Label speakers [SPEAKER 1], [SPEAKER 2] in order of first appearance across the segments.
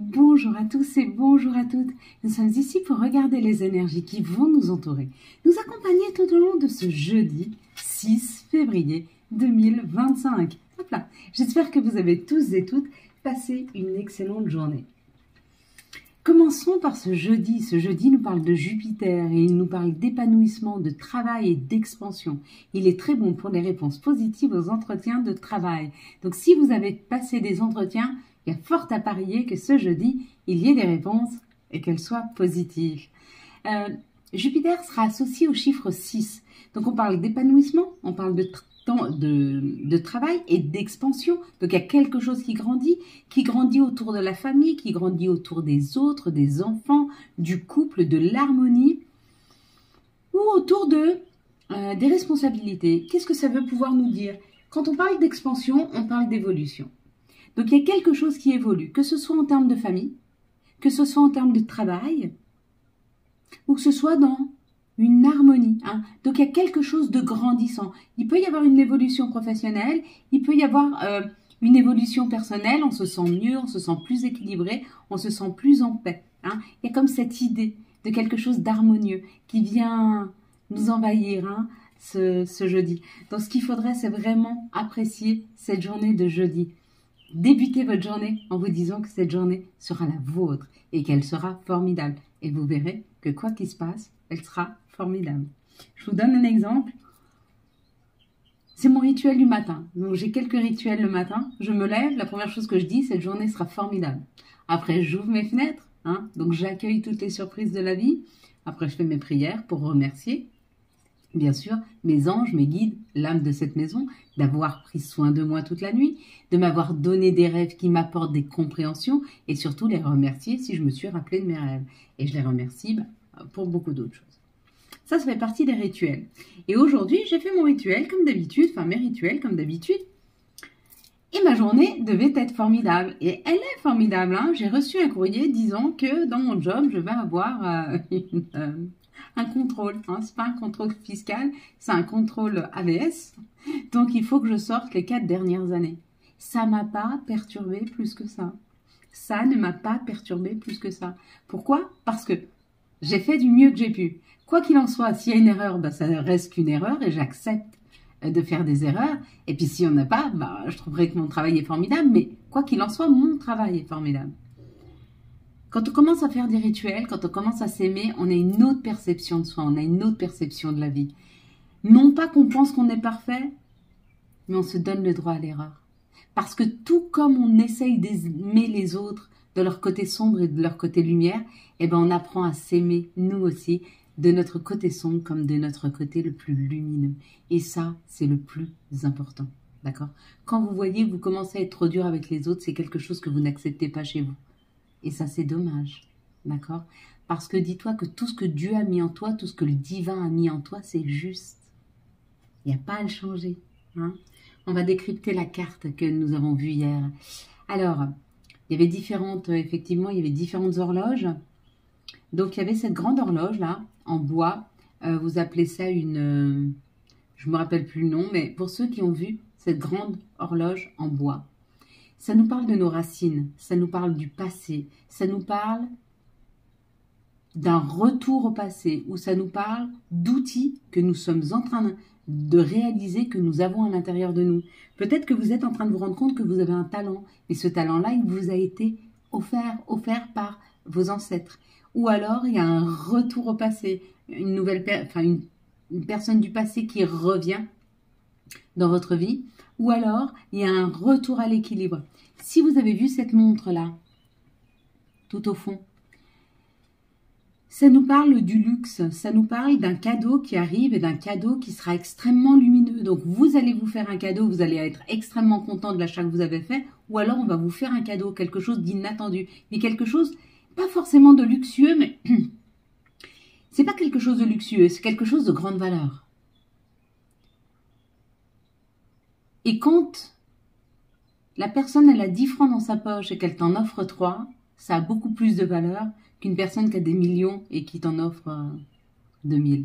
[SPEAKER 1] Bonjour à tous et bonjour à toutes. Nous sommes ici pour regarder les énergies qui vont nous entourer, nous accompagner tout au long de ce jeudi 6 février 2025. Hop là. J'espère que vous avez tous et toutes passé une excellente journée. Commençons par ce jeudi. Ce jeudi nous parle de Jupiter et il nous parle d'épanouissement, de travail et d'expansion. Il est très bon pour les réponses positives aux entretiens de travail. Donc si vous avez passé des entretiens, il y a fort à parier que ce jeudi, il y ait des réponses et qu'elles soient positives. Jupiter sera associé au chiffre 6. Donc on parle d'épanouissement, on parle de travail et d'expansion. Donc il y a quelque chose qui grandit autour de la famille, qui grandit autour des autres, des enfants, du couple, de l'harmonie ou autour des responsabilités. Qu'est-ce que ça veut pouvoir nous dire? Quand on parle d'expansion, on parle d'évolution. Donc il y a quelque chose qui évolue, que ce soit en termes de famille, que ce soit en termes de travail, ou que ce soit dans une harmonie. Donc il y a quelque chose de grandissant. Il peut y avoir une évolution professionnelle, il peut y avoir une évolution personnelle, on se sent mieux, on se sent plus équilibré, on se sent plus en paix. Il y a comme cette idée de quelque chose d'harmonieux qui vient nous envahir ce jeudi. Donc ce qu'il faudrait, c'est vraiment apprécier cette journée de jeudi. Débutez votre journée en vous disant que cette journée sera la vôtre et qu'elle sera formidable. Et vous verrez que quoi qu'il se passe, elle sera formidable. Je vous donne un exemple. C'est mon rituel du matin. Donc j'ai quelques rituels le matin. Je me lève, la première chose que je dis, cette journée sera formidable. Après, j'ouvre mes fenêtres. Donc j'accueille toutes les surprises de la vie. Après, je fais mes prières pour remercier. Bien sûr, mes anges, mes guides, l'âme de cette maison, d'avoir pris soin de moi toute la nuit, de m'avoir donné des rêves qui m'apportent des compréhensions et surtout les remercier si je me suis rappelé de mes rêves. Et je les remercie pour beaucoup d'autres choses. Ça fait partie des rituels. Et aujourd'hui, j'ai fait mon rituel comme d'habitude, mes rituels comme d'habitude. Et ma journée devait être formidable. Et elle est formidable. J'ai reçu un courrier disant que dans mon job, je vais avoir un contrôle. C'est pas un contrôle fiscal, c'est un contrôle AVS. Donc, il faut que je sorte les 4 dernières années. Ça m'a pas perturbé plus que ça. Ça ne m'a pas perturbé plus que ça. Pourquoi? Parce que j'ai fait du mieux que j'ai pu. Quoi qu'il en soit, s'il y a une erreur, ça reste qu'une erreur et j'accepte de faire des erreurs. Et puis, si on n'a pas, je trouverai que mon travail est formidable. Mais quoi qu'il en soit, mon travail est formidable. Quand on commence à faire des rituels, quand on commence à s'aimer, on a une autre perception de soi, on a une autre perception de la vie. Non pas qu'on pense qu'on est parfait, mais on se donne le droit à l'erreur. Parce que tout comme on essaye d'aimer les autres de leur côté sombre et de leur côté lumière, on apprend à s'aimer, nous aussi, de notre côté sombre comme de notre côté le plus lumineux. Et ça, c'est le plus important. D'accord? Quand vous voyez que vous commencez à être trop dur avec les autres, c'est quelque chose que vous n'acceptez pas chez vous. Et ça, c'est dommage, d'accord? Parce que dis-toi que tout ce que Dieu a mis en toi, tout ce que le divin a mis en toi, c'est juste. Il n'y a pas à le changer. On va décrypter la carte que nous avons vue hier. Alors, il y avait différentes horloges. Donc, il y avait cette grande horloge-là, en bois. Vous appelez ça une... je ne me rappelle plus le nom, mais pour ceux qui ont vu cette grande horloge en bois, ça nous parle de nos racines, ça nous parle du passé, ça nous parle d'un retour au passé, ou ça nous parle d'outils que nous sommes en train de réaliser, que nous avons à l'intérieur de nous. Peut-être que vous êtes en train de vous rendre compte que vous avez un talent, et ce talent-là, il vous a été offert par vos ancêtres. Ou alors, il y a un retour au passé, une personne du passé qui revient dans votre vie, ou alors il y a un retour à l'équilibre. Si vous avez vu cette montre-là, tout au fond, ça nous parle du luxe, ça nous parle d'un cadeau qui arrive et d'un cadeau qui sera extrêmement lumineux. Donc vous allez vous faire un cadeau, vous allez être extrêmement content de l'achat que vous avez fait, ou alors on va vous faire un cadeau, quelque chose d'inattendu, mais quelque chose, pas forcément de luxueux, mais c'est pas quelque chose de luxueux, c'est quelque chose de grande valeur. Et quand la personne elle a 10 francs dans sa poche et qu'elle t'en offre 3, ça a beaucoup plus de valeur qu'une personne qui a des millions et qui t'en offre 2000.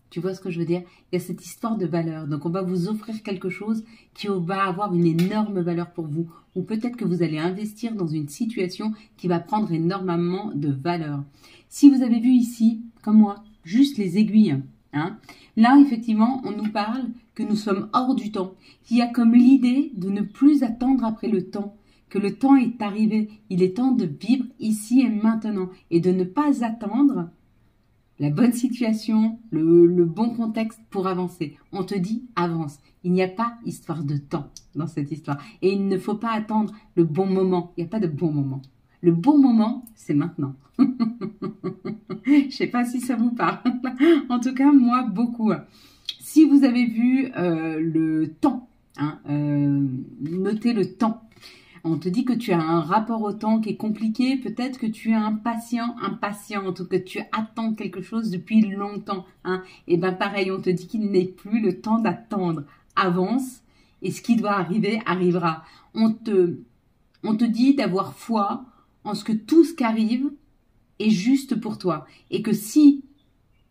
[SPEAKER 1] Tu vois ce que je veux dire? Il y a cette histoire de valeur. Donc, on va vous offrir quelque chose qui va avoir une énorme valeur pour vous. Ou peut-être que vous allez investir dans une situation qui va prendre énormément de valeur. Si vous avez vu ici, comme moi, juste les aiguilles, hein, là, effectivement, on nous parle que nous sommes hors du temps. Il y a comme l'idée de ne plus attendre après le temps, que le temps est arrivé. Il est temps de vivre ici et maintenant et de ne pas attendre la bonne situation, le bon contexte pour avancer. On te dit avance. Il n'y a pas histoire de temps dans cette histoire. Et il ne faut pas attendre le bon moment. Il n'y a pas de bon moment. Le bon moment, c'est maintenant. Je sais pas si ça vous parle. En tout cas, moi, beaucoup. Si vous avez vu le temps, hein, notez le temps. On te dit que tu as un rapport au temps qui est compliqué, peut-être que tu es impatiente, ou que tu attends quelque chose depuis longtemps. Hein. Et bien pareil, on te dit qu'il n'est plus le temps d'attendre. Avance, et ce qui doit arriver, arrivera. On te dit d'avoir foi en ce que tout ce qui arrive est juste pour toi. Et que si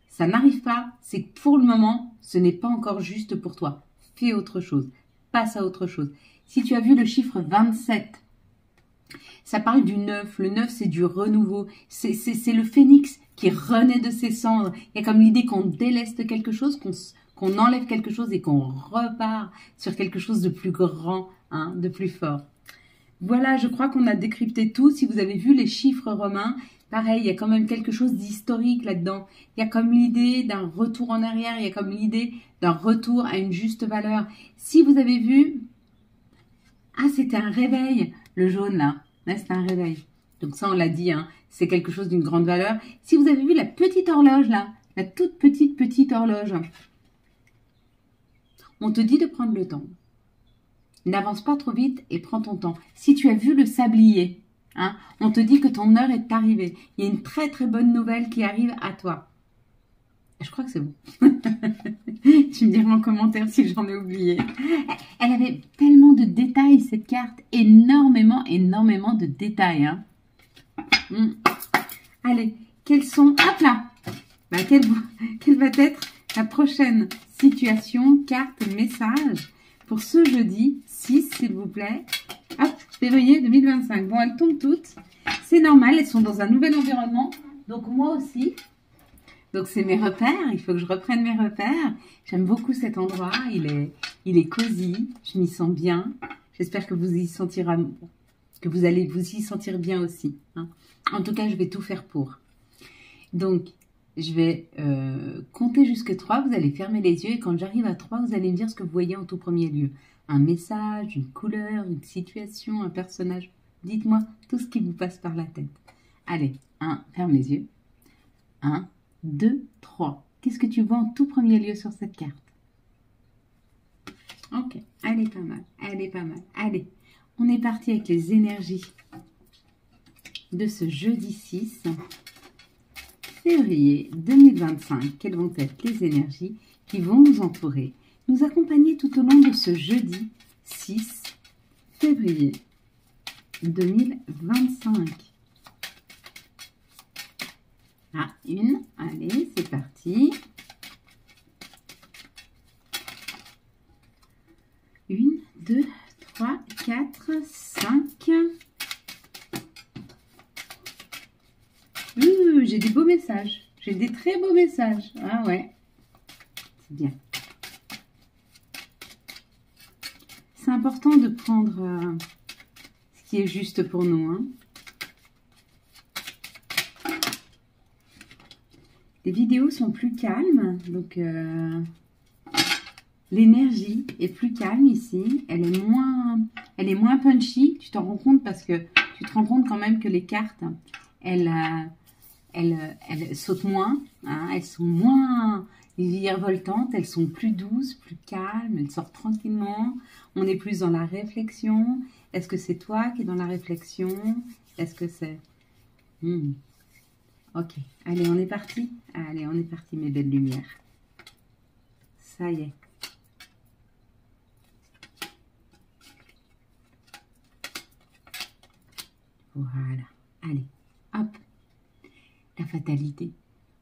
[SPEAKER 1] ça n'arrive pas, c'est que pour le moment, ce n'est pas encore juste pour toi. Fais autre chose, passe à autre chose. Si tu as vu le chiffre 27, ça parle du neuf. Le neuf, c'est du renouveau. C'est le phénix qui renaît de ses cendres. Il y a comme l'idée qu'on déleste quelque chose, qu'on enlève quelque chose et qu'on repart sur quelque chose de plus grand, hein, de plus fort. Voilà, je crois qu'on a décrypté tout. Si vous avez vu les chiffres romains, pareil, il y a quand même quelque chose d'historique là-dedans. Il y a comme l'idée d'un retour en arrière. Il y a comme l'idée d'un retour à une juste valeur. Si vous avez vu... Ah, c'était un réveil, le jaune là. Là, c'était un réveil. Donc ça, on l'a dit, hein, c'est quelque chose d'une grande valeur. Si vous avez vu la petite horloge là, la toute petite horloge, on te dit de prendre le temps. N'avance pas trop vite et prends ton temps. Si tu as vu le sablier, hein, on te dit que ton heure est arrivée. Il y a une très très bonne nouvelle qui arrive à toi. Je crois que c'est bon. Tu me diras en commentaire si j'en ai oublié. Elle avait tellement de détails, cette carte. Énormément de détails. Hein. Allez, quels sont... Hop là, bah, quelle va être la prochaine situation, carte, message pour ce jeudi 6, s'il vous plaît. Hop, février 2025. Bon, elles tombent toutes. C'est normal, elles sont dans un nouvel environnement. Donc moi aussi... Donc, c'est mes repères. Il faut que je reprenne mes repères. J'aime beaucoup cet endroit. Il est cosy. Je m'y sens bien. J'espère que vous allez vous y sentir bien aussi. Hein. En tout cas, je vais tout faire pour. Donc, je vais compter jusqu'à 3. Vous allez fermer les yeux. Et quand j'arrive à 3, vous allez me dire ce que vous voyez en tout premier lieu. Un message, une couleur, une situation, un personnage. Dites-moi tout ce qui vous passe par la tête. Allez, 1, ferme les yeux. 1, 2, 3. Qu'est-ce que tu vois en tout premier lieu sur cette carte? Ok, elle est pas mal, elle est pas mal. Allez, on est parti avec les énergies de ce jeudi 6 février 2025. Quelles vont être les énergies qui vont nous entourer, nous accompagner tout au long de ce jeudi 6 février 2025? Ah, une. Allez, c'est parti. 1, 2, 3, 4, 5. J'ai des beaux messages. J'ai des très beaux messages. Ah ouais. C'est bien. C'est important de prendre ce qui est juste pour nous, hein. Les vidéos sont plus calmes, donc l'énergie est plus calme ici. Elle est moins punchy. Tu t'en rends compte parce que tu te rends compte quand même que les cartes, elles sautent moins. Hein, elles sont moins virevoltantes. Elles sont plus douces, plus calmes. Elles sortent tranquillement. On est plus dans la réflexion. Est-ce que c'est toi qui es dans la réflexion? Est-ce que c'est... Ok, allez, on est parti. Allez, on est parti, mes belles lumières. Ça y est. Voilà. Allez, hop. La fatalité.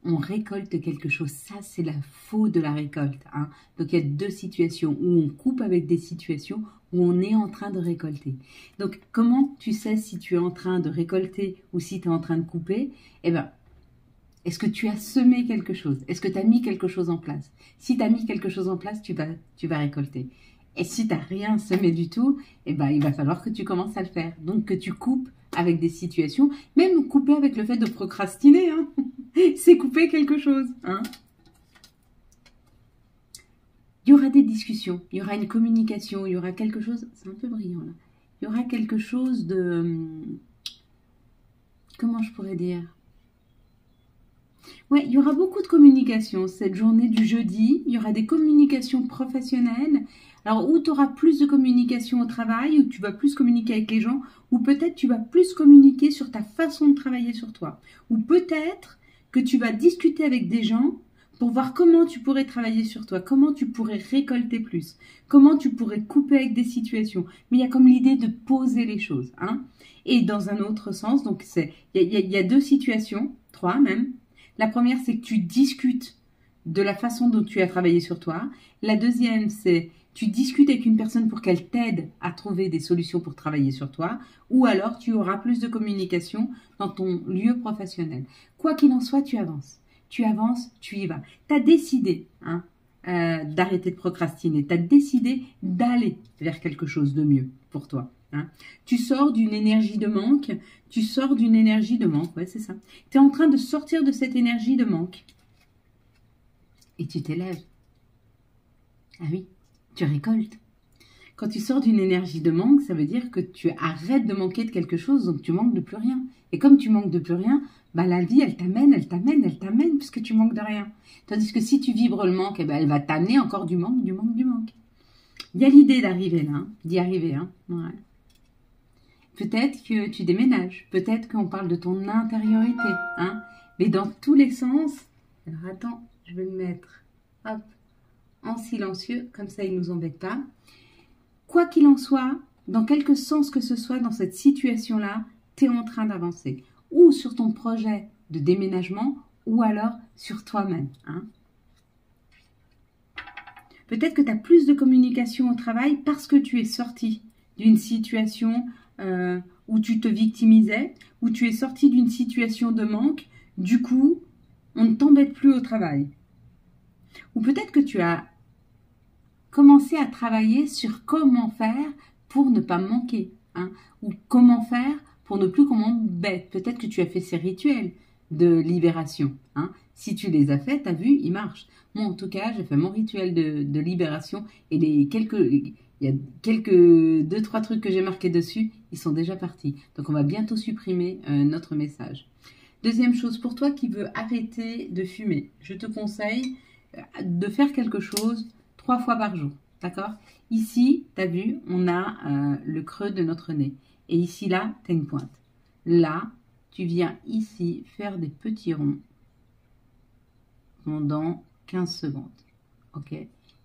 [SPEAKER 1] on récolte quelque chose. Ça, c'est la faute de la récolte. Hein. Donc, il y a deux situations où on coupe avec des situations où on est en train de récolter. Donc, comment tu sais si tu es en train de récolter ou si tu es en train de couper? Eh bien, est-ce que tu as semé quelque chose? Est-ce que tu as mis quelque chose en place? Si tu as mis quelque chose en place, tu vas récolter. Et si tu n'as rien semé du tout, eh ben, il va falloir que tu commences à le faire. Donc, que tu coupes avec des situations, même couper avec le fait de procrastiner, hein. C'est couper quelque chose. Hein. Il y aura des discussions, il y aura une communication, il y aura quelque chose, c'est un peu brillant là, il y aura quelque chose de, comment je pourrais dire? Ouais, il y aura beaucoup de communication cette journée du jeudi, il y aura des communications professionnelles, alors où tu auras plus de communication au travail, où tu vas plus communiquer avec les gens, ou peut-être tu vas plus communiquer sur ta façon de travailler sur toi, ou peut-être que tu vas discuter avec des gens pour voir comment tu pourrais travailler sur toi, comment tu pourrais récolter plus, comment tu pourrais couper avec des situations. Mais il y a comme l'idée de poser les choses. Hein. Et dans un autre sens, donc il y a deux situations, trois même. La première, c'est que tu discutes de la façon dont tu as travaillé sur toi. La deuxième, c'est tu discutes avec une personne pour qu'elle t'aide à trouver des solutions pour travailler sur toi. Ou alors, tu auras plus de communication dans ton lieu professionnel. Quoi qu'il en soit, tu avances. Tu avances, tu y vas. Tu as décidé hein, d'arrêter de procrastiner. Tu as décidé d'aller vers quelque chose de mieux pour toi. Hein. Tu sors d'une énergie de manque. Tu sors d'une énergie de manque. Ouais, c'est ça. Tu es en train de sortir de cette énergie de manque. Et tu t'élèves. Ah oui, tu récoltes. Quand tu sors d'une énergie de manque, ça veut dire que tu arrêtes de manquer de quelque chose, donc tu manques de plus rien. Et comme tu manques de plus rien, bah la vie, elle t'amène, puisque tu manques de rien. Tandis que si tu vibres le manque, eh ben, elle va t'amener encore du manque. Il y a l'idée d'arriver là, hein, d'y arriver. Hein. Ouais. Peut-être que tu déménages, peut-être qu'on parle de ton intériorité. Hein. Mais dans tous les sens, alors attends, je vais me mettre hop, en silencieux, comme ça il ne nous embête pas. Quoi qu'il en soit, dans quelque sens que ce soit dans cette situation-là, tu es en train d'avancer. Ou sur ton projet de déménagement, ou alors sur toi-même. Hein. Peut-être que tu as plus de communication au travail parce que tu es sorti d'une situation où tu te victimisais, où tu es sorti d'une situation de manque. Du coup, on ne t'embête plus au travail. Ou peut-être que tu as commencé à travailler sur comment faire pour ne pas manquer. Hein, ou comment faire pour ne plus qu'on m'embête. Peut-être que tu as fait ces rituels de libération. Hein. Si tu les as faits, tu as vu, ils marchent. Moi, en tout cas, j'ai fait mon rituel de libération et il y a quelques 2-3 trucs que j'ai marqués dessus, ils sont déjà partis. Donc, on va bientôt supprimer notre message. Deuxième chose, pour toi qui veux arrêter de fumer, je te conseille de faire quelque chose 3 fois par jour. D'accord? Ici, tu as vu, on a le creux de notre nez. Et ici, là, tu as une pointe. Là, tu viens ici faire des petits ronds pendant 15 secondes. Ok?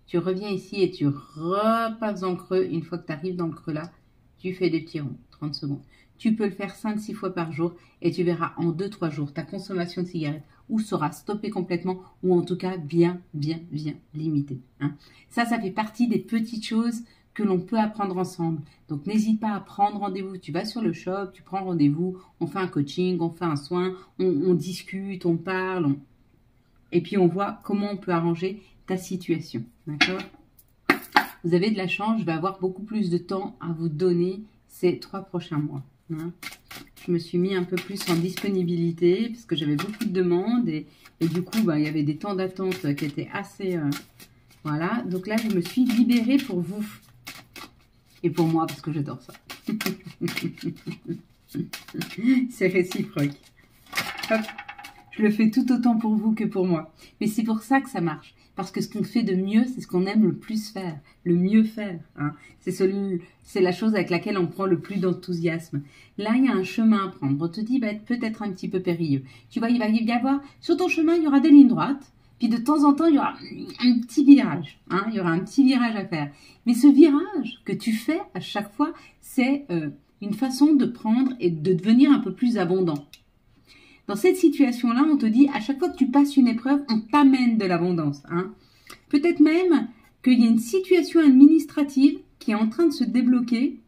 [SPEAKER 1] Tu reviens ici et tu repasses dans le creux. Une fois que tu arrives dans le creux là, tu fais des petits ronds, 30 secondes. Tu peux le faire 5-6 fois par jour et tu verras en 2-3 jours, ta consommation de cigarettes ou sera stoppée complètement ou en tout cas bien limitée. Hein. Ça fait partie des petites choses que l'on peut apprendre ensemble. Donc, n'hésite pas à prendre rendez-vous. Tu vas sur le shop, tu prends rendez-vous, on fait un coaching, on fait un soin, on discute, on parle, et puis on voit comment on peut arranger ta situation. D'accord? Vous avez de la chance, je vais avoir beaucoup plus de temps à vous donner ces 3 prochains mois. Hein. Je me suis mis un peu plus en disponibilité parce que j'avais beaucoup de demandes et du coup, il y avait des temps d'attente qui étaient assez... voilà, donc là, je me suis libérée pour vous. Et pour moi, parce que j'adore ça. C'est réciproque. Hop. Je le fais tout autant pour vous que pour moi. Mais c'est pour ça que ça marche. Parce que ce qu'on fait de mieux, c'est ce qu'on aime le plus faire. Le mieux faire. Hein. C'est la chose avec laquelle on prend le plus d'enthousiasme. Là, il y a un chemin à prendre. On te dit, peut-être un petit peu périlleux. Tu vois, il va y avoir... Sur ton chemin, il y aura des lignes droites. Puis de temps en temps, il y aura un petit virage. Hein, il y aura un petit virage à faire. Mais ce virage que tu fais à chaque fois, c'est une façon de prendre et de devenir un peu plus abondant. Dans cette situation-là, on te dit, à chaque fois que tu passes une épreuve, on t'amène de l'abondance. Hein. Peut-être même qu'il y a une situation administrative qui est en train de se débloquer,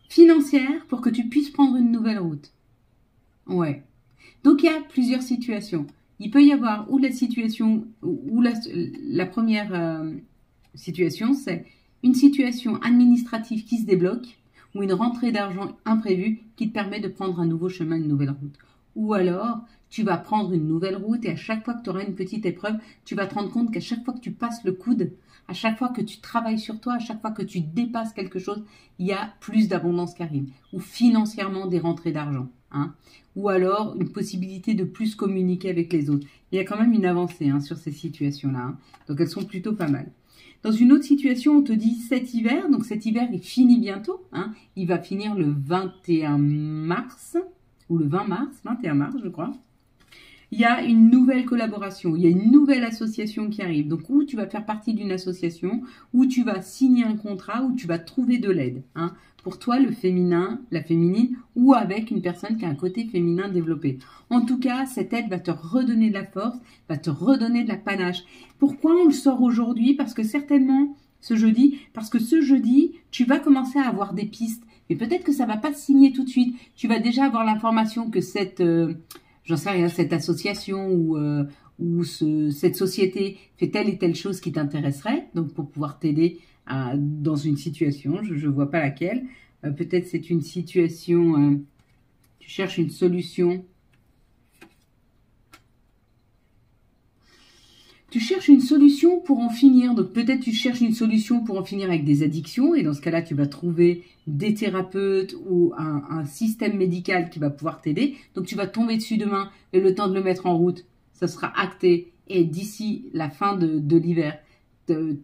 [SPEAKER 1] financière, pour que tu puisses prendre une nouvelle route. Ouais. Donc, il y a plusieurs situations. Il peut y avoir ou la situation, ou la première situation, c'est une situation administrative qui se débloque, ou une rentrée d'argent imprévue qui te permet de prendre un nouveau chemin, une nouvelle route. Ou alors, tu vas prendre une nouvelle route et à chaque fois que tu auras une petite épreuve, tu vas te rendre compte qu'à chaque fois que tu passes le coude, à chaque fois que tu travailles sur toi, à chaque fois que tu dépasses quelque chose, il y a plus d'abondance qui arrive. Ou financièrement des rentrées d'argent. Hein. Ou alors une possibilité de plus communiquer avec les autres. Il y a quand même une avancée sur ces situations-là. Hein. Donc elles sont plutôt pas mal. Dans une autre situation, on te dit cet hiver. Donc cet hiver, il finit bientôt. Hein. Il va finir le 21 mars. Ou le 20 mars, 21 mars je crois. Il y a une nouvelle collaboration, il y a une nouvelle association qui arrive. Donc, ou tu vas faire partie d'une association, ou tu vas signer un contrat, ou tu vas trouver de l'aide. Hein, pour toi, le féminin, la féminine, ou avec une personne qui a un côté féminin développé. En tout cas, cette aide va te redonner de la force, va te redonner de la panache. Pourquoi on le sort aujourd'hui? Parce que certainement, ce jeudi, tu vas commencer à avoir des pistes. Mais peut-être que ça ne va pas se signer tout de suite. Tu vas déjà avoir l'information que cette association ou cette société fait telle et telle chose qui t'intéresserait, donc pour pouvoir t'aider dans une situation, je ne vois pas laquelle. Peut-être c'est une situation, tu cherches une solution. Tu cherches une solution pour en finir. Donc peut-être tu cherches une solution pour en finir avec des addictions. Et dans ce cas-là, tu vas trouver des thérapeutes ou un système médical qui va pouvoir t'aider. Donc tu vas tomber dessus demain et le temps de le mettre en route, ça sera acté. Et d'ici la fin de l'hiver,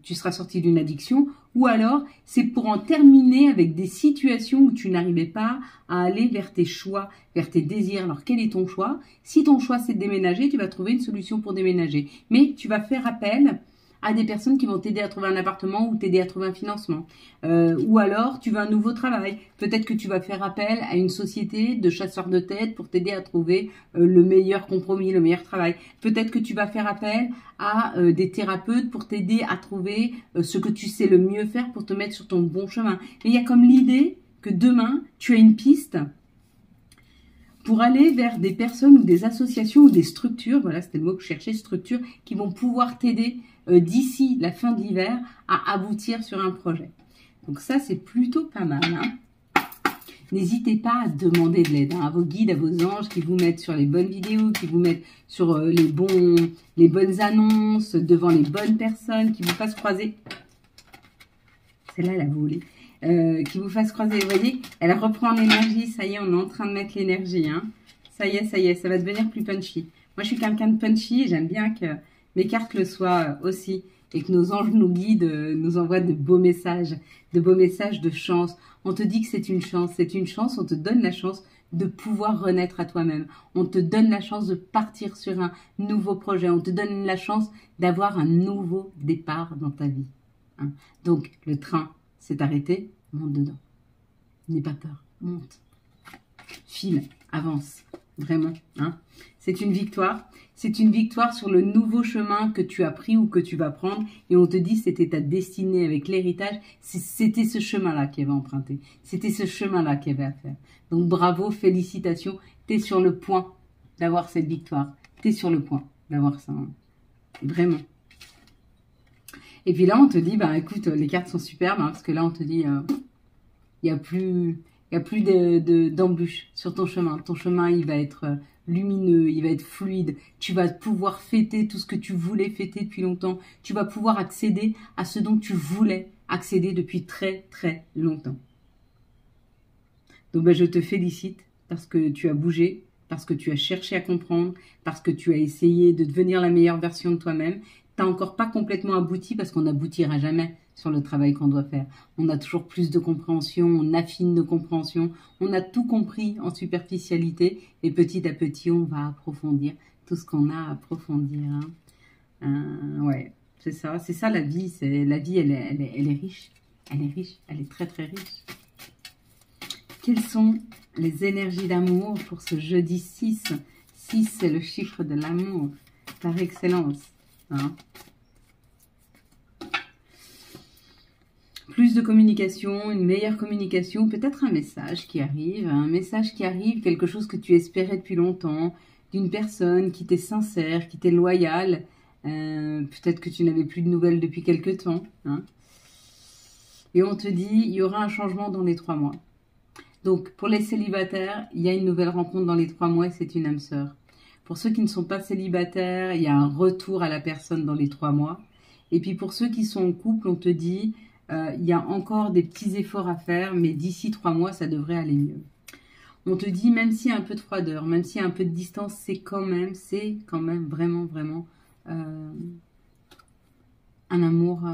[SPEAKER 1] tu seras sorti d'une addiction. Ou alors, c'est pour en terminer avec des situations où tu n'arrivais pas à aller vers tes choix, vers tes désirs. Alors, quel est ton choix? Si ton choix, c'est de déménager, tu vas trouver une solution pour déménager. Mais tu vas faire appel à des personnes qui vont t'aider à trouver un appartement ou t'aider à trouver un financement. Ou alors, tu veux un nouveau travail. Peut-être que tu vas faire appel à une société de chasseurs de tête pour t'aider à trouver le meilleur compromis, le meilleur travail. Peut-être que tu vas faire appel à des thérapeutes pour t'aider à trouver ce que tu sais le mieux faire pour te mettre sur ton bon chemin. Mais il y a comme l'idée que demain, tu as une piste pour aller vers des personnes ou des associations ou des structures, voilà, c'était le mot que je cherchais, structures, qui vont pouvoir t'aider d'ici la fin de l'hiver à aboutir sur un projet. Donc ça, c'est plutôt pas mal. Hein. N'hésitez pas à demander de l'aide à vos guides, à vos anges qui vous mettent sur les bonnes vidéos, qui vous mettent sur les bonnes annonces, devant les bonnes personnes, qui vous fassent croiser. Celle-là, elle a volé. Qui vous fasse croiser, vous voyez, elle reprend l'énergie, ça y est, on est en train de mettre l'énergie, hein. Ça y est, ça va devenir plus punchy. Moi, je suis quelqu'un de punchy et j'aime bien que mes cartes le soient aussi et que nos anges nous guident, nous envoient de beaux messages de chance. On te dit que c'est une chance, on te donne la chance de pouvoir renaître à toi-même. On te donne la chance de partir sur un nouveau projet, on te donne la chance d'avoir un nouveau départ dans ta vie. Hein. Donc, le train s'est arrêté, monte dedans. N'aie pas peur, monte. File, avance, vraiment. Hein. C'est une victoire sur le nouveau chemin que tu as pris ou que tu vas prendre. Et on te dit c'était ta destinée avec l'héritage. C'était ce chemin-là qu'il y avait emprunté. C'était ce chemin-là qu'il y avait à faire. Donc bravo, félicitations. Tu es sur le point d'avoir cette victoire. Tu es sur le point d'avoir ça. Hein. Vraiment. Et puis là, on te dit, bah écoute, les cartes sont superbes, hein, parce que là, on te dit, il n'y a plus d'embûches sur ton chemin. Ton chemin, il va être lumineux, il va être fluide. Tu vas pouvoir fêter tout ce que tu voulais fêter depuis longtemps. Tu vas pouvoir accéder à ce dont tu voulais accéder depuis très, très longtemps. Donc, bah, je te félicite parce que tu as bougé, parce que tu as cherché à comprendre, parce que tu as essayé de devenir la meilleure version de toi-même. Tu n'as encore pas complètement abouti parce qu'on n'aboutira jamais sur le travail qu'on doit faire. On a toujours plus de compréhension, on affine nos compréhensions, on a tout compris en superficialité et petit à petit, on va approfondir tout ce qu'on a à approfondir. Hein. Ouais, c'est ça la vie. La vie, elle est riche. Elle est riche, elle est très très riche. Quelles sont les énergies d'amour pour ce jeudi 6 6, c'est le chiffre de l'amour, par excellence. Hein. Plus de communication, une meilleure communication, peut-être un message qui arrive, quelque chose que tu espérais depuis longtemps, d'une personne qui t'est sincère, qui t'est loyale, peut-être que tu n'avais plus de nouvelles depuis quelque temps. Hein. Et on te dit, il y aura un changement dans les 3 mois. Donc, pour les célibataires, il y a une nouvelle rencontre dans les 3 mois et c'est une âme sœur. Pour ceux qui ne sont pas célibataires, il y a un retour à la personne dans les 3 mois. Et puis pour ceux qui sont en couple, on te dit, il y a encore des petits efforts à faire, mais d'ici 3 mois, ça devrait aller mieux. On te dit, même s'il y a un peu de froideur, même s'il y a un peu de distance, c'est quand même vraiment, vraiment un amour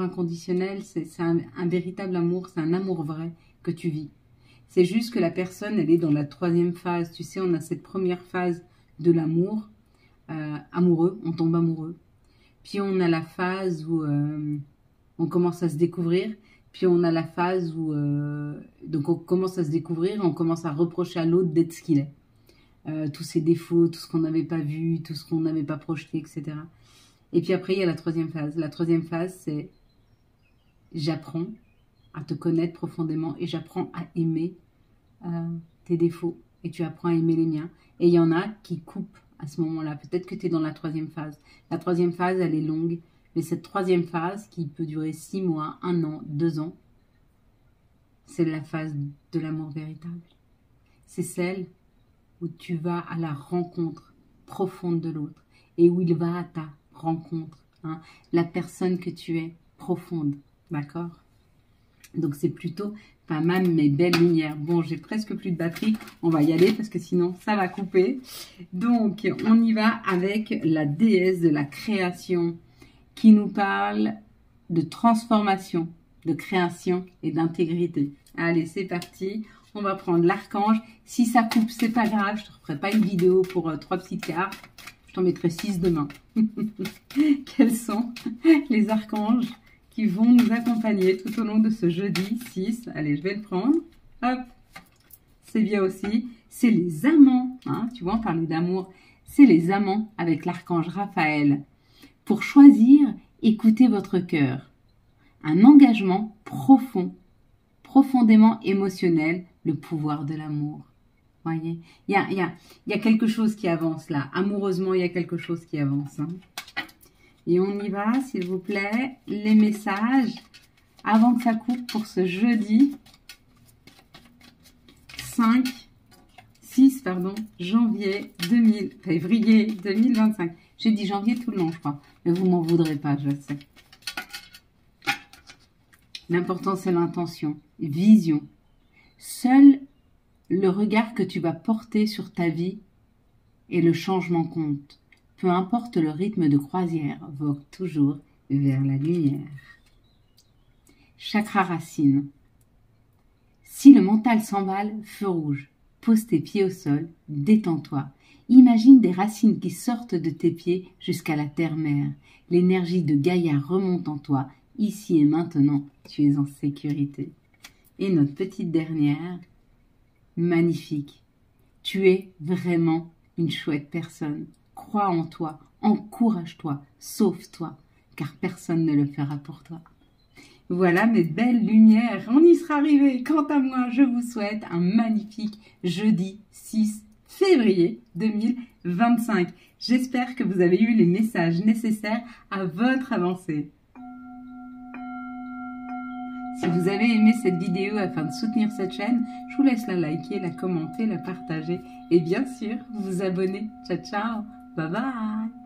[SPEAKER 1] inconditionnel. C'est un véritable amour, c'est un amour vrai que tu vis. C'est juste que la personne, elle est dans la 3e phase. Tu sais, on a cette première phase de l'amour, amoureux, on tombe amoureux. Puis on a la phase où on commence à se découvrir. Puis on a la phase où donc on commence à se découvrir, on commence à reprocher à l'autre d'être ce qu'il est. Tous ses défauts, tout ce qu'on n'avait pas vu, tout ce qu'on n'avait pas projeté, etc. Et puis après, il y a la 3e phase. La 3e phase, c'est j'apprends à te connaître profondément et j'apprends à aimer tes défauts et tu apprends à aimer les miens. Et il y en a qui coupent à ce moment-là. Peut-être que tu es dans la 3e phase. La 3e phase, elle est longue. Mais cette 3e phase, qui peut durer 6 mois, 1 an, 2 ans, c'est la phase de l'amour véritable. C'est celle où tu vas à la rencontre profonde de l'autre et où il va à ta rencontre. Hein, la personne que tu es profonde. D'accord? Donc c'est plutôt pas mal, mes belles lumières. Bon, j'ai presque plus de batterie. On va y aller parce que sinon ça va couper. Donc on y va avec la déesse de la création qui nous parle de transformation, de création et d'intégrité. Allez, c'est parti. On va prendre l'archange. Si ça coupe, c'est pas grave. Je ne te referai pas une vidéo pour 3 petites cartes. Je t'en mettrai 6 demain. Quels sont les archanges qui vont nous accompagner tout au long de ce jeudi 6. Allez, je vais le prendre. Hop. C'est bien aussi. C'est les amants. Hein, tu vois, on parlait d'amour. C'est les amants avec l'archange Raphaël. Pour choisir, écoutez votre cœur. Un engagement profond, profondément émotionnel, le pouvoir de l'amour. Voyez, il y a quelque chose qui avance là. Amoureusement, il y a quelque chose qui avance. Hein. Et on y va, s'il vous plaît, les messages avant que ça coupe pour ce jeudi 6 février 2025. J'ai dit janvier tout le long, je crois. Mais vous m'en voudrez pas, je sais. L'important, c'est l'intention. Vision. Seul le regard que tu vas porter sur ta vie et le changement compte. Peu importe le rythme de croisière, vogue toujours vers la lumière. Chakra racine. Si le mental s'emballe, feu rouge. Pose tes pieds au sol, détends-toi. Imagine des racines qui sortent de tes pieds jusqu'à la terre-mère. L'énergie de Gaïa remonte en toi. Ici et maintenant, tu es en sécurité. Et notre petite dernière, magnifique. Tu es vraiment une chouette personne. Crois en toi, encourage-toi, sauve-toi, car personne ne le fera pour toi. Voilà mes belles lumières, on y sera arrivé. Quant à moi, je vous souhaite un magnifique jeudi 6 février 2025. J'espère que vous avez eu les messages nécessaires à votre avancée. Si vous avez aimé cette vidéo afin de soutenir cette chaîne, je vous laisse la liker, la commenter, la partager et bien sûr vous abonner. Ciao, ciao, bye bye.